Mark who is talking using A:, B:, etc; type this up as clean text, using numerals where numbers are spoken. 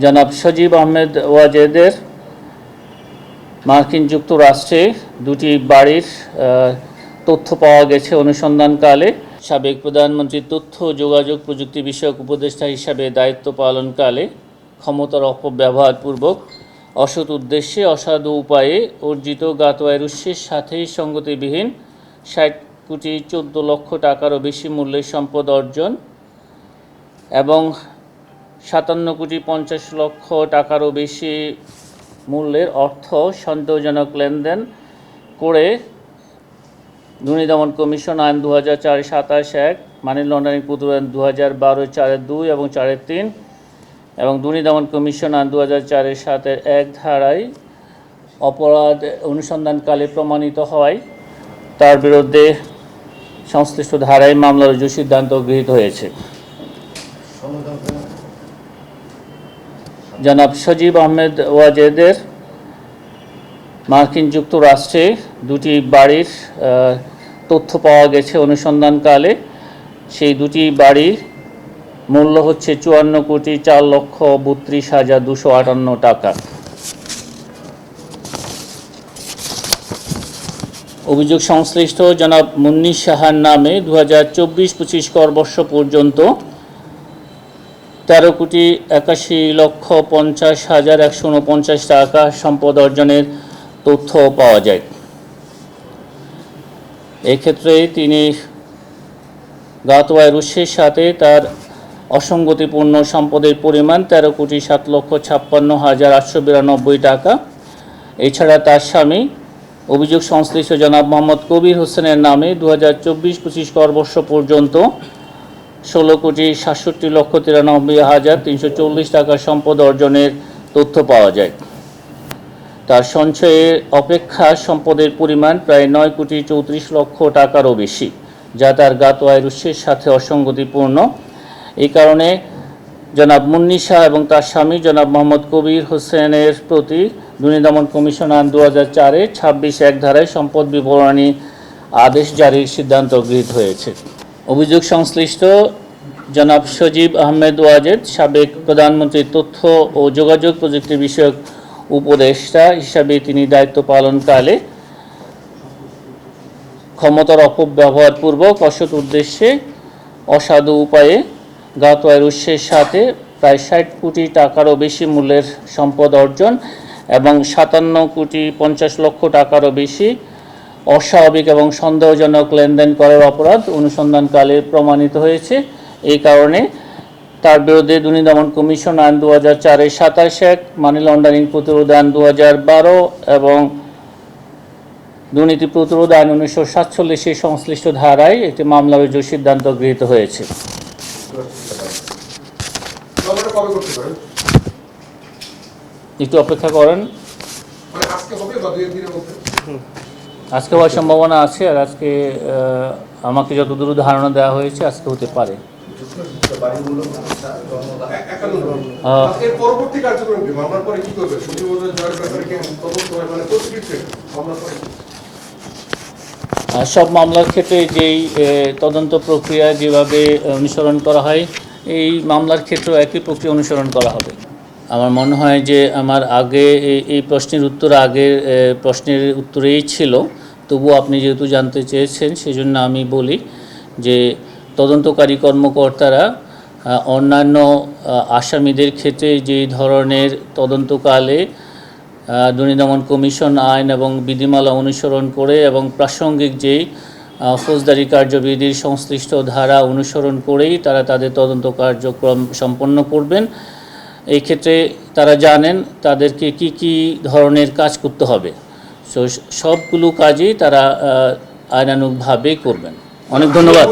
A: জনাব সজীব আহমেদ ওয়াজেদের মার্কিন যুক্তরাষ্ট্রে দুটি বাড়ির তথ্য পাওয়া গেছে অনুসন্ধানকালে। সাবেক প্রধানমন্ত্রীর তথ্য ও যোগাযোগ প্রযুক্তি বিষয়ক উপদেষ্টা হিসাবে দায়িত্ব পালনকালে ক্ষমতার অপব্যবহারপূর্বক অসৎ উদ্দেশ্যে অসাধু উপায়ে অর্জিত জ্ঞাত আয়ের উৎসের সাথেই সঙ্গতিবিহীন 60,14,00,000 টাকারও বেশি মূল্যের সম্পদ অর্জন এবং 57,50,00,000 টাকারও বেশি মূল্যের অর্থ সন্দেহজনক লেনদেন করে দুর্নীতি দমন কমিশন আইন 2004-27 মানি লন্ডারিং প্রতিরোধ 2012-4-2 এবং 4-3 এবং দুর্নীতি দমন কমিশন আইন 2004-7-1 ধারায় অপরাধ অনুসন্ধানকালে প্রমাণিত হওয়ায় তার বিরুদ্ধে সংশ্লিষ্ট ধারায় মামলা রুজুর সিদ্ধান্ত গৃহীত হয়েছে। জনাব সজীব আহমেদ ওয়াজেদের মার্কিন যুক্তরাষ্ট্রে দুটি বাড়ির তথ্য পাওয়া গেছে অনুসন্ধানকালে। সেই দুটি বাড়ির মূল্য হচ্ছে 54,04,32,258 টাকা। অভিযোগ সংশ্লিষ্ট জনাব মুন্নি সাহার নামে 2024-25 করবর্ষ পর্যন্ত 13,81,50,149 টাকা সম্পদ অর্জনের তথ্য পাওয়া যায়। এক্ষেত্রে তিনি জ্ঞাত আয়ের উৎসের সাথে তার অসঙ্গতিপূর্ণ সম্পদের পরিমাণ 13,57,56,892 টাকা। এছাড়া তার স্বামী অভিযোগ সংশ্লিষ্ট জনাব মোহাম্মদ কবির হোসেনের নামে 2024-25 করবর্ষ পর্যন্ত 16,67,93,340 টাকা সম্পদ অর্জনের তথ্য পাওয়া যায়। তার সঞ্চয়ের অপেক্ষা সম্পদের পরিমাণ প্রায় 9,34,00,000 টাকারও বেশি, যা তার জ্ঞাত আয়ের উৎসের সাথে অসঙ্গতিপূর্ণ। এই কারণে জনাব মুন্নি শাহ এবং তার স্বামী জনাব মোহাম্মদ কবির হোসেনের প্রতি দুর্নীতি দমন কমিশন আইন 2004-26-1 ধারায় সম্পদ বিবরণী আদেশ জারির সিদ্ধান্ত গৃহীত হয়েছে। অভিযোগ সংশ্লিষ্ট জনাব সজীব আহমেদ ওয়াজেদ সাবেক প্রধানমন্ত্রীর তথ্য ও যোগাযোগ প্রযুক্তি বিষয়ক উপদেষ্টা হিসাবে তিনি দায়িত্ব পালনকালে ক্ষমতার অপব্যবহারপূর্বক অসৎ উদ্দেশ্যে অসাধু উপায়ে জ্ঞাত আয়ের উৎসের সাথে প্রায় 60 কোটি টাকারও বেশি মূল্যের সম্পদ অর্জন এবং 57,50,00,000 টাকারও বেশি অস্বাভাবিক এবং সন্দেহজনক লেনদেন করার অপরাধ অনুসন্ধানকালে প্রমাণিত হয়েছে। এই কারণে তার বিরুদ্ধে দুর্নীতি দমন কমিশন আইন 2004-27 মানি লন্ডারিং প্রতিরোধ আইন 2012 এবং দুর্নীতি প্রতিরোধ আইন 1947 সংশ্লিষ্ট ধারায় একটি মামলা রুজুর সিদ্ধান্ত গৃহীত হয়েছে। একটু অপেক্ষা করেন, আজকে হওয়ার সম্ভাবনা আছে। আর আজকে আমাকে যতদূর ধারণা দেওয়া হয়েছে আজকে হতে পারে। সব মামলার ক্ষেত্রে যেই তদন্ত প্রক্রিয়া যেভাবে অনুসরণ করা হয়, এই মামলার ক্ষেত্রেও একই প্রক্রিয়া অনুসরণ করা হবে। আমার মনে হয় যে আমার আগে এই প্রশ্নের উত্তর আগের প্রশ্নের উত্তরেই ছিল, তবুও আপনি যেহেতু জানতে চেয়েছেন সেজন্য আমি বলি যে তদন্তকারী কর্মকর্তারা অন্যান্য আসামিদের ক্ষেত্রে যেই ধরনের তদন্তকালে দুর্নীতি দমন কমিশন আইন এবং বিধিমালা অনুসরণ করে এবং প্রাসঙ্গিক যেই ফৌজদারি কার্যবিধির সংশ্লিষ্ট ধারা অনুসরণ করেই তারা তাদের তদন্ত কার্যক্রম সম্পন্ন করবেন। এই ক্ষেত্রে তারা জানেন তাদেরকে কি ধরনের কাজ করতে হবে, সবগুলো কাজই তারা আইনানুগভাবেই করবেন। অনেক ধন্যবাদ।